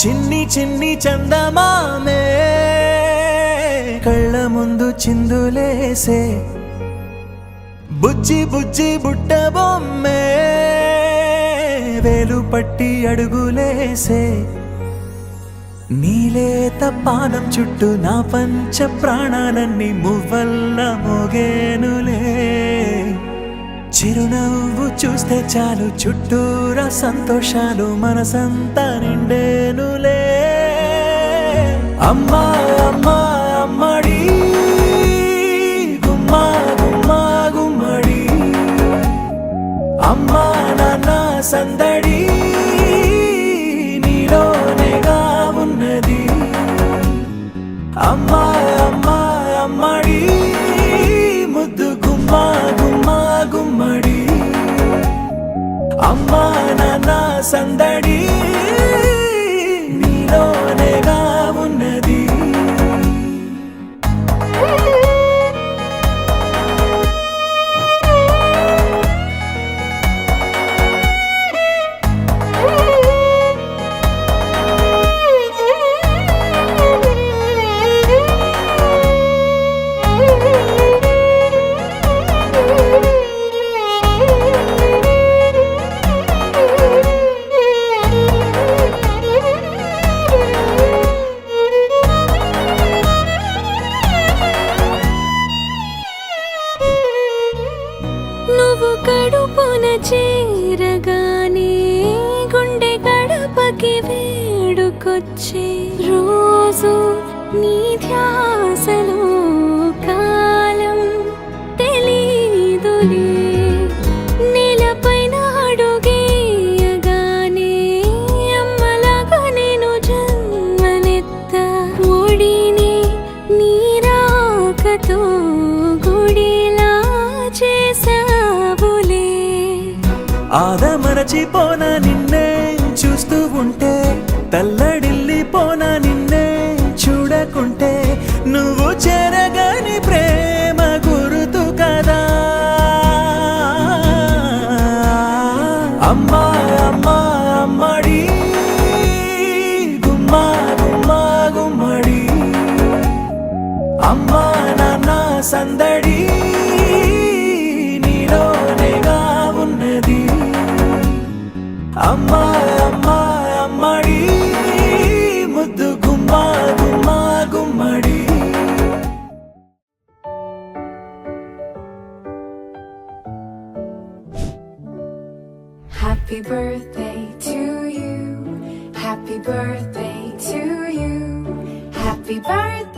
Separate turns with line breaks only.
చిన్ని చిన్ని చందమామే కళ్ళ ముందు చిందులేసే బుజ్జి బుజ్జి బుట్ట బొమ్మే వేలు పట్టి అడుగులేసే నీలేత పానం చుట్టూ నా పంచ ప్రాణాలన్నీ మువ్వల్ల మోగేనులే చిరునవ్వు చూస్తే చాలు చుట్టూరా సంతోషాలు మనసంతా నిండేనులే అమ్మా అమ్మా అమ్మడి గుమ్మా గుమ్మా గుమ్మడి అమ్మా నాన్న సందడి నీలోనేగా ఉన్నది అమ్మా అమ్మా అమ్మడి ముద్దు గుమ్మా గుమ్మా గుమ్మడి అమ్మా నాన్న సందడి నీలోనేగా ఉన్నది
నువ్వు కడుపున చేరగానే గుండె గడపకి వేడుకొచ్చే రోజు నీ ధ్యాసలో కాలం తెలీదులే నేలపైన అడుగేయగానే అమ్మలాగా నేను జన్మనెత్త ఒడిని నీ రాకతో గుడిలా చేసావులే
ఆదమరచిపోనా నిన్నే చూస్తూ ఉంటే తల్లడిల్లిపోనా నిన్నే చూడకుంటే నువ్వు చెరగని ప్రేమ గురుతు కదా అమ్మా అమ్మా అమ్మడి గుమ్మా గుమ్మా గుమ్మడి అమ్మా నాన్న సందడి నీలోనేగా ఉన్నది అమ్మా అమ్మా అమ్మడి ముద్దు గుమ్మా గుమ్మా గుమ్మడి
Happy birthday to you. Happy birthday to you. Happy birthday.